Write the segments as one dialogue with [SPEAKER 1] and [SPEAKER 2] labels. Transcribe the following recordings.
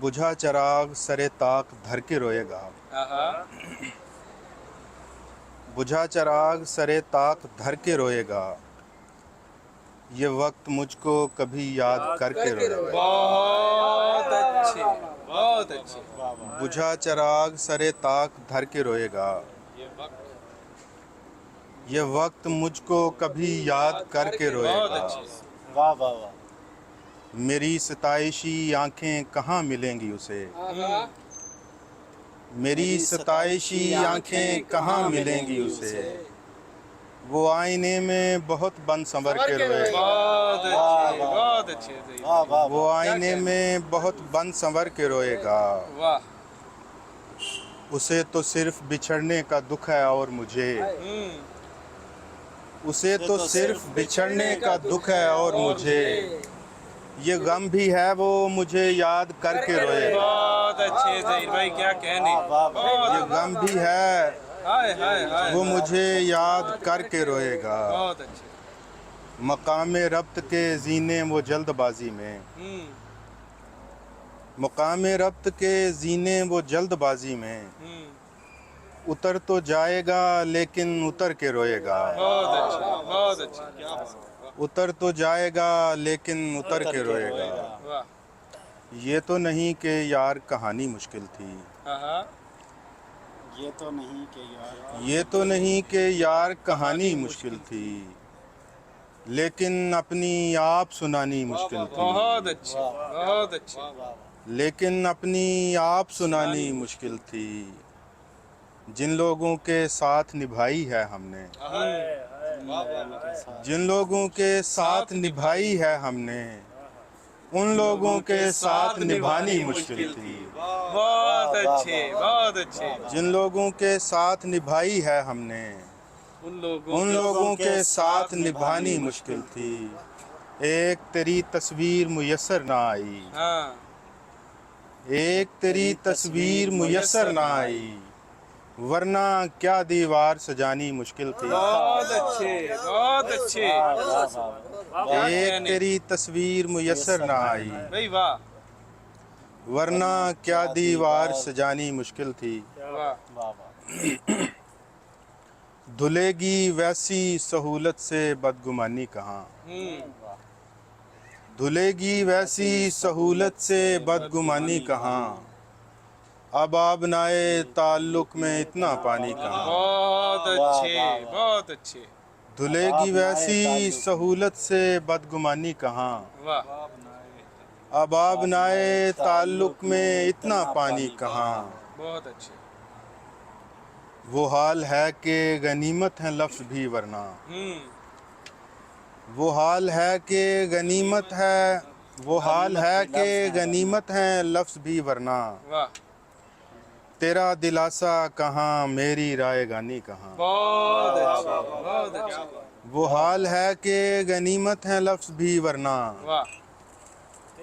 [SPEAKER 1] बुझा चराग सरे ताक धर के रोएगा।
[SPEAKER 2] आहा,
[SPEAKER 1] बुझा चराग सरे ताक धर के रोएगा। ये वक्त मुझको कभी याद करके रोएगा।
[SPEAKER 2] बहुत अच्छे, बहुत अच्छे।
[SPEAKER 1] बुझा चराग सरे ताक धर के रोएगा।
[SPEAKER 2] ये वक्त
[SPEAKER 1] ये वक्त मुझको कभी याद करके
[SPEAKER 2] बहुत
[SPEAKER 1] रोएगा।
[SPEAKER 2] अच्छे।
[SPEAKER 3] वाह वाह वाह।
[SPEAKER 1] मेरी सताइशी आंखें कहाँ मिलेंगी उसे। मेरी सताइशी आंखें कहाँ मिलेंगी उसे। वो आईने में बहुत बन संवर के रोएगा।
[SPEAKER 2] बहुत अच्छे, बहुत अच्छे। सही।
[SPEAKER 3] वाह वाह
[SPEAKER 1] वो
[SPEAKER 3] वाह।
[SPEAKER 1] आईने में बहुत बन संवर के रोएगा।
[SPEAKER 2] वाह।
[SPEAKER 1] उसे तो सिर्फ बिछड़ने का दुख है और मुझे। उसे तो सिर्फ बिछड़ने का दुख है और मुझे। ये गम भी है वो मुझे याद करके रोएगा।
[SPEAKER 2] बहुत अच्छे सही भाई, क्या कहने।
[SPEAKER 3] वाह, वाह।
[SPEAKER 1] ये
[SPEAKER 2] बहुत
[SPEAKER 1] गम भी है
[SPEAKER 2] हाय हाय हाय।
[SPEAKER 1] वो मुझे याद करके रोएगा।
[SPEAKER 2] बहुत अच्छे।
[SPEAKER 1] मकामे रब्त के जीने वो जल्दबाजी में। मकामे रब्त के जीने वो जल्दबाजी में। उतर तो जाएगा लेकिन उतर के रोएगा।
[SPEAKER 2] बहुत अच्छे, बहुत अच्छे। क्या बात।
[SPEAKER 1] उतर तो जाएगा लेकिन उतर के रोएगा।
[SPEAKER 2] वाह।
[SPEAKER 1] ये तो नहीं कि यार कहानी मुश्किल थी।
[SPEAKER 2] आहा,
[SPEAKER 3] ये तो नहीं कि यार।
[SPEAKER 1] ये तो नहीं कि यार कहानी मुश्किल थी, लेकिन अपनी आप सुनानी मुश्किल थी।
[SPEAKER 2] बहुत अच्छे, बहुत अच्छे।
[SPEAKER 3] वाह वाह वाह।
[SPEAKER 1] लेकिन अपनी आप सुनानी मुश्किल थी। जिन लोगों के साथ निभाई है हमने। जिन लोगों के साथ निभाई है हमने, उन लोगों के साथ निभानी मुश्किल थी।
[SPEAKER 2] बहुत अच्छे, बहुत अच्छे।
[SPEAKER 1] जिन लोगों के साथ निभाई है हमने,
[SPEAKER 2] उन लोगों
[SPEAKER 1] उन लोगों के साथ निभानी मुश्किल थी। एक तेरी तस्वीर मुयस्सर ना आई।
[SPEAKER 2] हाँ,
[SPEAKER 1] एक तेरी तस्वीर मुयस्सर ना आई, वरना क्या दीवार सजानी मुश्किल थी।
[SPEAKER 2] बहुत अच्छे, बहुत अच्छे।
[SPEAKER 3] वाह वाह वाह।
[SPEAKER 1] एक तेरी तस्वीर मुयस्सर ना आई,
[SPEAKER 2] भाई वाह,
[SPEAKER 1] वरना क्या दीवार सजानी मुश्किल थी।
[SPEAKER 2] वाह।
[SPEAKER 3] वाह वाह।
[SPEAKER 1] धुलेगी वैसी सहूलत से बदगुमानी कहाँ। धुलेगी वैसी सहूलत से बदगुमानी कहाँ। अब आबनाए ताल्लुक में इतना पानी कहाँ।
[SPEAKER 2] बहुत अच्छे,
[SPEAKER 3] वाह, वाह।
[SPEAKER 2] बहुत अच्छे।
[SPEAKER 1] धुलेगी वैसी सहूलत से बदगुमानी कहाँ।
[SPEAKER 2] वाह,
[SPEAKER 1] अब आबनाए ताल्लुक में इतना पानी कहाँ।
[SPEAKER 2] बहुत अच्छे।
[SPEAKER 1] वो हाल है कि गनीमत है लफ्ज़ भी वरना। वो हाल है कि गनीमत है, वो हाल है कि गनीमत है लफ्ज़ भी वरना।
[SPEAKER 2] वाह,
[SPEAKER 1] तेरा दिलासा कहाँ मेरी रायगानी कहाँ।
[SPEAKER 2] बहुत अच्छे, बहुत अच्छे।
[SPEAKER 1] वो हाल है कि गनीमत है लफ्ज़ भी वरना।
[SPEAKER 2] वाह,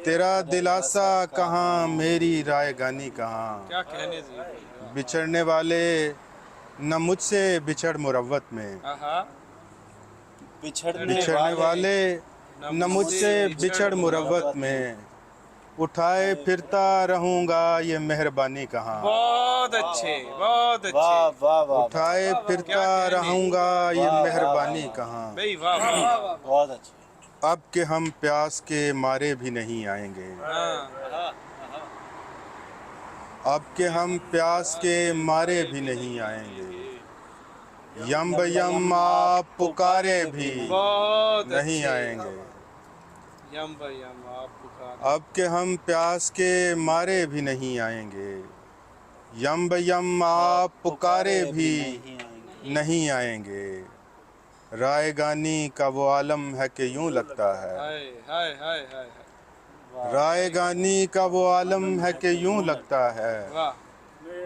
[SPEAKER 1] तेरा दिलासा कहाँ मेरी रायगानी कहाँ।
[SPEAKER 2] क्या कहने जी।
[SPEAKER 1] बिछड़ने वाले न मुझसे बिछड़ मुरव्वत में।
[SPEAKER 2] आहा,
[SPEAKER 1] बिछड़ने वाले न मुझसे बिछड़ मुरव्वत में। उठाए फिरता रहूँगा ये मेहरबानी कहाँ।
[SPEAKER 2] बहुत अच्छे, बहुत
[SPEAKER 3] वाह
[SPEAKER 2] अच्छे।
[SPEAKER 3] वाह वाह।
[SPEAKER 1] उठाए फिरता रहूँगा ये मेहरबानी कहाँ।
[SPEAKER 2] भाई वाह, वाह।
[SPEAKER 3] बहुत अच्छे।
[SPEAKER 1] अब के हम प्यास के मारे भी नहीं आएंगे।
[SPEAKER 2] हाँ,
[SPEAKER 1] अब के हम प्यास के मारे भी नहीं आएंगे। यम यम आप पुकारे भी
[SPEAKER 2] बहुत
[SPEAKER 1] नहीं
[SPEAKER 2] अच्छे।
[SPEAKER 1] आएंगे।
[SPEAKER 2] यम भाई यम, आप पुकार।
[SPEAKER 1] अब के हम प्यास के मारे भी नहीं आएंगे। यम यम आप पुकारे भी नहीं आएंगे। रायगानी का वो आलम है कि यूं लगता है।
[SPEAKER 2] हाय हाय हाय हाय हाय।
[SPEAKER 1] रायगानी का वो आलम है कि यूं लगता है।
[SPEAKER 2] वाह,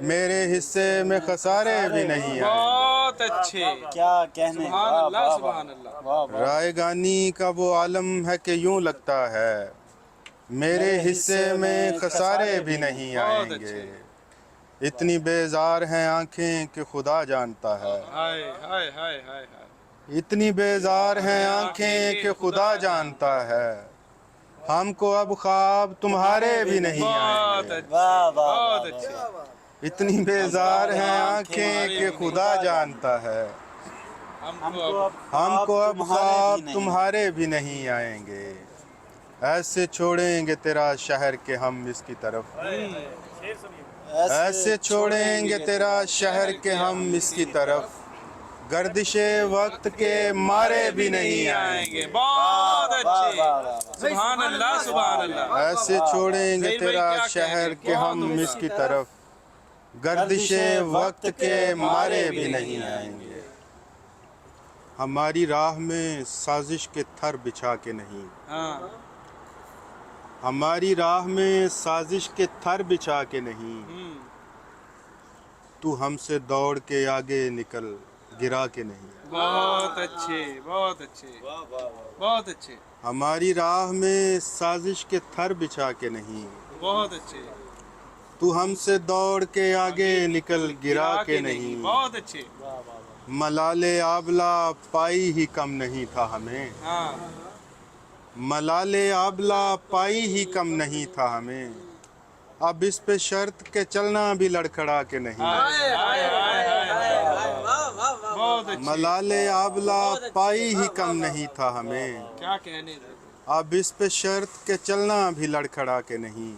[SPEAKER 1] मेरे हिस्से में खसारे भी नहीं आएंगे।
[SPEAKER 2] बहुत अच्छे।
[SPEAKER 3] क्या कहने।
[SPEAKER 2] सुभान
[SPEAKER 3] वाह,
[SPEAKER 2] अल्लाह,
[SPEAKER 3] वाह,
[SPEAKER 2] सुभान अल्लाह।
[SPEAKER 3] वाह वाह।
[SPEAKER 1] रायगानी का वो आलम है कि यूं लगता है। मेरे हिस्से में खसारे भी नहीं
[SPEAKER 2] बहुत
[SPEAKER 1] आएंगे।
[SPEAKER 2] अच्छे।
[SPEAKER 1] इतनी बेजार हैं आंखें कि खुदा जानता है।
[SPEAKER 2] हाय हाय हाय हाय हाय।
[SPEAKER 1] इतनी बेजार हैं आंखें कि खुदा जानता है। हमको अब ख्वाब तुम्हारे भी नहीं
[SPEAKER 2] बहुत
[SPEAKER 1] आएंगे।
[SPEAKER 2] अच्छे
[SPEAKER 3] वाह, वाह,
[SPEAKER 2] बहुत
[SPEAKER 3] वाह,
[SPEAKER 2] अच्छे।
[SPEAKER 1] इतनी बेजार हैं आंखें कि खुदा जानता है।
[SPEAKER 2] हमको अब
[SPEAKER 1] हमको अब ख्वाब
[SPEAKER 3] भी नहीं।
[SPEAKER 1] तुम्हारे भी नहीं आएंगे। ऐसे छोड़ेंगे तेरा शहर के हम इसकी तरफ। ऐसे छोड़ेंगे तेरा शहर के हम इसकी तरफ। गर्दिशे वक्त के मारे भी नहीं आएंगे।
[SPEAKER 2] बहुत
[SPEAKER 3] वाह,
[SPEAKER 2] अच्छे।
[SPEAKER 3] वाह, वाह।
[SPEAKER 2] सुभान अल्लाह सुभान अल्लाह।
[SPEAKER 1] ऐसे छोड़ेंगे
[SPEAKER 2] भाई,
[SPEAKER 1] तेरा
[SPEAKER 2] क्या
[SPEAKER 1] शहर
[SPEAKER 2] कहेंगे?
[SPEAKER 1] के
[SPEAKER 2] बहुत
[SPEAKER 1] हम
[SPEAKER 2] उम्दा।
[SPEAKER 1] इसकी तरफ। गर्दिशे वक्त के मारे भी नहीं आएंगे। हमारी राह में साजिश के थर बिछा के नहीं।
[SPEAKER 2] हाँ
[SPEAKER 1] हमारी राह में साजिश के थर बिछा के नहीं। तू हमसे दौड़ के आगे निकल गिरा के नहीं।
[SPEAKER 2] बहुत अच्छे बहुत अच्छे बहुत अच्छे
[SPEAKER 1] हमारी राह में साजिश के थर बिछा के नहीं।
[SPEAKER 2] बहुत अच्छे।
[SPEAKER 1] तू हमसे दौड़ के आगे निकल गिरा के नहीं।
[SPEAKER 2] बहुत अच्छे।
[SPEAKER 1] मलाले आबला पाई ही कम नहीं था हमें।
[SPEAKER 2] हाँ
[SPEAKER 1] मलाले आबला पाई ही कम नहीं था हमें। अब इस पे शर्त के चलना भी लड़खड़ा के नहीं।
[SPEAKER 2] हाय, हाय, हाय, हाय, हाय। बहुत अच्छे।
[SPEAKER 1] मलाले आबला पाई ही कम नहीं था हमें।
[SPEAKER 2] क्या कहने थे।
[SPEAKER 1] अब इस पे शर्त के चलना भी लड़खड़ा के नहीं।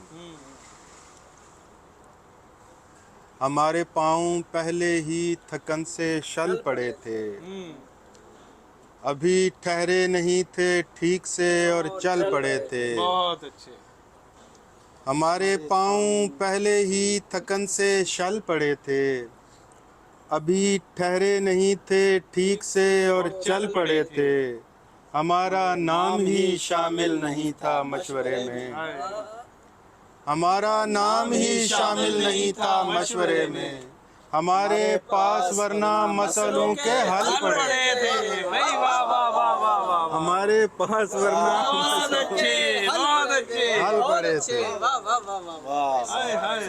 [SPEAKER 1] हमारे पाँव पहले ही थकन से शल पड़े थे। अभी ठहरे नहीं थे ठीक से और चल पड़े थे।
[SPEAKER 2] बहुत अच्छे।
[SPEAKER 1] हमारे पाँव पहले ही थकन से शल पड़े थे। अभी ठहरे नहीं थे ठीक से और चल पड़े थे। हमारा नाम ही शामिल नहीं था मशवरे में।
[SPEAKER 2] हाय।
[SPEAKER 1] हमारा नाम ही शामिल नहीं था मशवरे में। हमारे पास वरना मसलों के हल पड़े
[SPEAKER 2] थे भाई। वाह वाह वाह वाह वाह।
[SPEAKER 1] हमारे पास वरना
[SPEAKER 2] बहुत अच्छे बहुत अच्छे।
[SPEAKER 1] हल पड़े थे।
[SPEAKER 2] हाय हाय।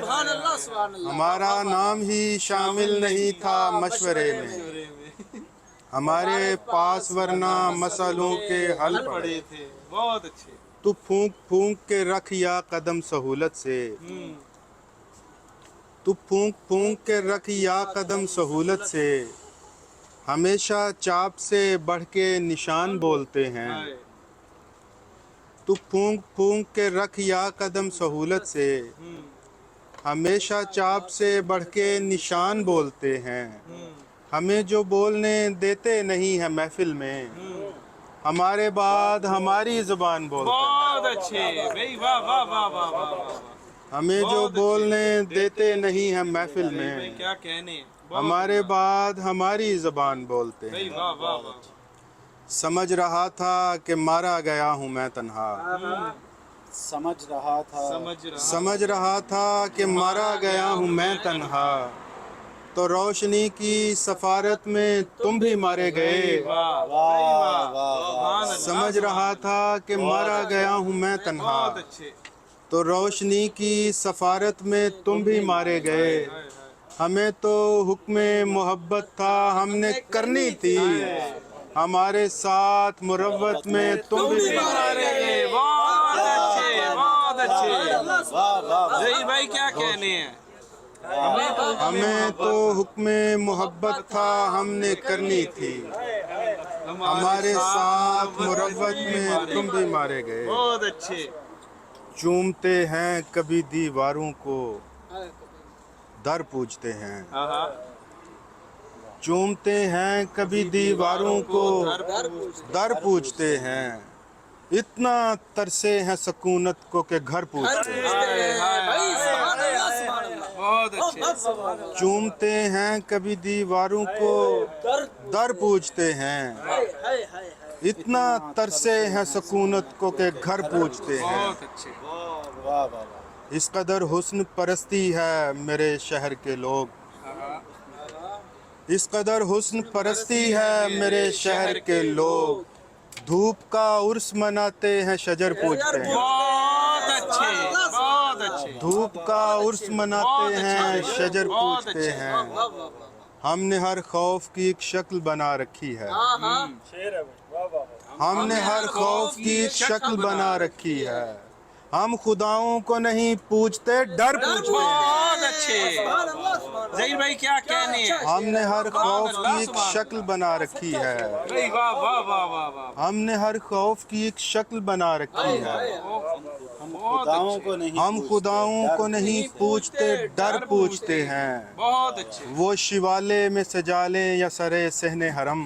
[SPEAKER 1] हमारा नाम ही शामिल नहीं था मशवरे में। हमारे पास वरना मसलों के हल पड़े।
[SPEAKER 2] पड़े थे। बहुत अच्छे।
[SPEAKER 1] तू फूंक फूंक के रख या कदम सहूलत से। तू फूंक फूंक के रख या कदम सहूलत से। हमेशा चाप से बढ़ के निशान बोलते हैं।
[SPEAKER 2] हाय।
[SPEAKER 1] तू फूंक फूंक के रख या कदम सहूलत से। हमेशा चाप से बढ़ के निशान बोलते हैं। हमें जो बोलने देते नहीं है महफिल में। हमारे बाद हमारी जुबान बोलते हैं।
[SPEAKER 2] बहुत अच्छे भाई। वाह वाह वाह वाह वाह वाह।
[SPEAKER 1] हमें जो
[SPEAKER 2] बहुत अच्छे।
[SPEAKER 1] बोलने देते नहीं है महफिल
[SPEAKER 2] भाई,
[SPEAKER 1] में।
[SPEAKER 2] क्या कहने। बहुत
[SPEAKER 1] हमारे
[SPEAKER 2] उम्दा।
[SPEAKER 1] बाद हमारी जुबान बोलते
[SPEAKER 2] भाई
[SPEAKER 1] हैं।
[SPEAKER 2] वाह वाह वाह।
[SPEAKER 1] समझ रहा था कि मारा गया हूँ मैं तन्हा।
[SPEAKER 3] समझ रहा था
[SPEAKER 1] समझ रहा था कि मारा गया हूँ मैं तन्हा। तो रोशनी की सफारत में तुम भी मारे गए।
[SPEAKER 2] वाह
[SPEAKER 3] वाह,
[SPEAKER 2] भाई वाह।
[SPEAKER 3] वाह,
[SPEAKER 2] सुभान अल्लाह,
[SPEAKER 1] समझ रहा था कि मारा गया हूँ मैं तन्हा।
[SPEAKER 2] बहुत अच्छे।
[SPEAKER 1] तो रोशनी की सफारत में तुम भी मारे गए।
[SPEAKER 2] हाय, हाय।
[SPEAKER 1] हमें तो हुक्म मोहब्बत था हमने करनी थी। हमारे साथ मुरव्वत में तुम भी
[SPEAKER 2] मारे गए। बहुत अच्छे बहुत अच्छे।
[SPEAKER 3] वाह, वाह।
[SPEAKER 2] जही भाई क्या कहने हैं।
[SPEAKER 1] हमें तो हुक्म मोहब्बत था हमने करनी थी। हमारे साथ मुरव्वत में तुम भी मारे गए।
[SPEAKER 2] बहुत अच्छे।
[SPEAKER 1] चूमते हैं कभी दीवारों को दर पूछते हैं।
[SPEAKER 2] हाँ
[SPEAKER 1] चूमते हैं कभी दीवारों को दर पूछते हैं। इतना तरसे हैं सकूनत को के घर पूछते हैं।
[SPEAKER 2] बहुत अच्छे।
[SPEAKER 1] चूमते हैं कभी दीवारों को दर पूछते हैं। इतना तरसे हैं सकूनत को के घर पूछते हैं।
[SPEAKER 2] बहुत अच्छे।
[SPEAKER 3] वाह, वाह, वाह।
[SPEAKER 1] इस कदर हुस्न परस्ती है मेरे शहर के लोग। इस कदर हुस्न परस्ती है मेरे शहर के लोग। धूप का उर्स मनाते हैं शजर पूजते हैं।
[SPEAKER 2] बहुत अच्छे बहुत अच्छे।
[SPEAKER 1] धूप का उर्स मनाते हैं शजर
[SPEAKER 2] बहुत
[SPEAKER 1] पूजते
[SPEAKER 2] अच्छे।
[SPEAKER 1] हैं। हमने हर खौफ की एक शक्ल बना रखी है। हमने हर खौफ की एक शक्ल बना रखी है। हम खुदाओं को नहीं पूछते, डर पूछते हैं।
[SPEAKER 2] बहुत अच्छे ज़हीर भाई, क्या कहने हैं?
[SPEAKER 1] हमने हर खौफ की एक शक्ल बना रखी है।
[SPEAKER 2] भाई वाह वाह वाह वाह वाह,
[SPEAKER 1] हमने हर खौफ की एक शक्ल बना रखी है।
[SPEAKER 3] हम खुदाओं को नहीं
[SPEAKER 1] हम खुदाओं को नहीं पूछते, डर पूछते हैं।
[SPEAKER 2] बहुत अच्छे।
[SPEAKER 1] वो शिवाले में सजा लें या सरे सहने हरम,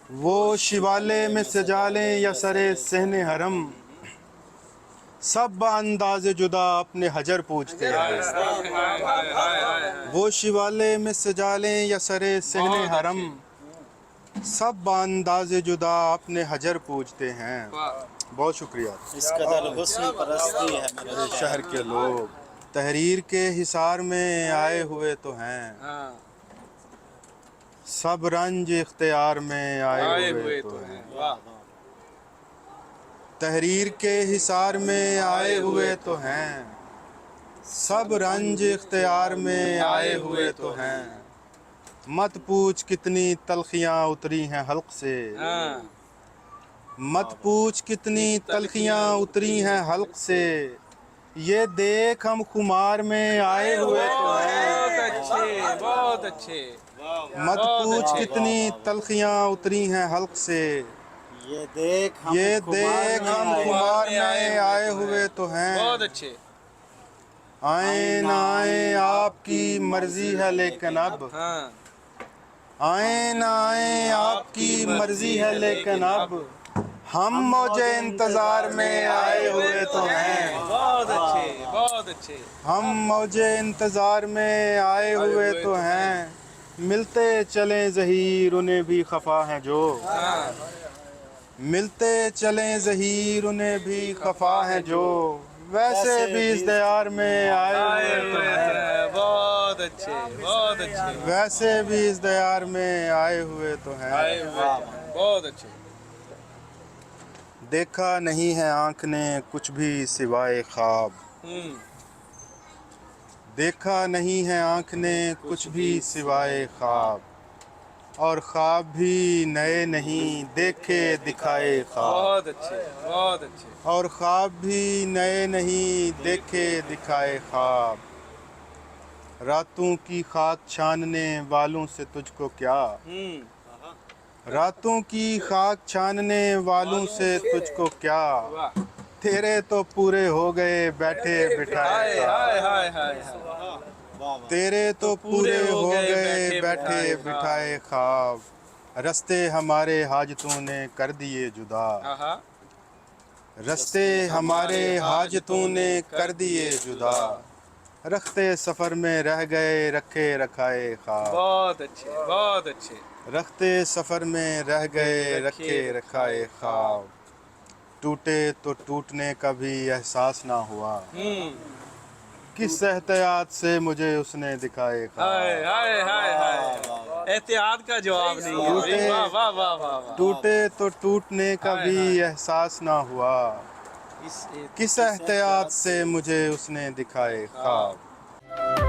[SPEAKER 1] वो शिवाले में सजा लें या सरे सहने हरम, सब अंदाज़ जुदा अपने हजर पूछते हैं। वो शिवाले में सजा लें या सरे सहने हरम, सब अंदाज़ जुदा अपने हजर पूछते हैं। बहुत शुक्रिया।
[SPEAKER 3] इस कदर हुस्न परस्ती है मेरे
[SPEAKER 1] शहर के लोग तहरीर के हिसार में आए हुए तो हैं, सब रंज इख्तियार में आए हुए तो हैं। तहरीर के हिसार में आए हुए तो हैं, सब रंज इख्तियार में आए हुए तो हैं। मत पूछ कितनी तलखियाँ उतरी हैं हल्क से, मत पूछ कितनी तलखियाँ उतरी हैं हल्क से, ये देख हम खुमार में आए हुए तो हैं।
[SPEAKER 2] बहुत अच्छे, बहुत अच्छे।
[SPEAKER 1] मत पूछ कितनी तलखियाँ उतरी हैं हल्क से,
[SPEAKER 3] ये देख हम
[SPEAKER 1] खुमार में आए हुए तो हैं।
[SPEAKER 2] बहुत अच्छे।
[SPEAKER 1] आए ना आए आपकी मर्जी है लेकिन अब, आए ना आए आपकी मर्जी है लेकिन अब, हम मौजे इंतजार में आए हुए तो हैं।
[SPEAKER 2] बहुत अच्छे, बहुत अच्छे।
[SPEAKER 1] हम मौजे इंतजार में आए हुए तो हैं। मिलते चले ज़हीर उन्हें भी खफा है जो, मिलते चले ज़हीर उन्हें भी खफा है जो, वैसे भी इस दयार में आए हुए तो हैं।
[SPEAKER 2] बहुत अच्छे, बहुत अच्छे।
[SPEAKER 1] वैसे भी इस दयार में आए हुए तो हैं।
[SPEAKER 2] बहुत अच्छे।
[SPEAKER 1] देखा नहीं है आँख ने कुछ भी सिवाय ख्वाब, देखा नहीं है आँख ने कुछ भी सिवाय ख्वाब, और ख्वाब भी नए नहीं देखे दिखाए ख्वाब।
[SPEAKER 2] बहुत अच्छे, बहुत अच्छे।
[SPEAKER 1] और ख्वाब भी नए नहीं देखे दिखाए ख्वाब। रातों की खाक छानने वालों से तुझको क्या, रातों की खाक छानने वालों से तुझको क्या, तेरे तो पूरे हो गए बैठे बिठाए ख्वाब। तेरे तो पूरे हो गए बैठे बिठाए ख्वाब। रस्ते हमारे हाजतों ने कर दिए जुदा, रस्ते हमारे हाजतों ने कर दिए जुदा, रखते सफ़र में रह गए रखे रखाए ख्वाब।
[SPEAKER 2] बहुत अच्छे, बहुत अच्छे।
[SPEAKER 1] रखते सफ़र में रह गए रखे रखाए ख्वाब। टूटे तो टूटने का भी एहसास ना हुआ, किस एहतियात से मुझे उसने दिखाए ख्वाब।
[SPEAKER 2] हाय हाय हाय हाय, एहतियात का जवाब नहीं है। वाह वाह वाह वाह।
[SPEAKER 1] टूटे तो टूटने का भी एहसास ना हुआ, किस एहतियात से मुझे उसने दिखाए ख्वाब।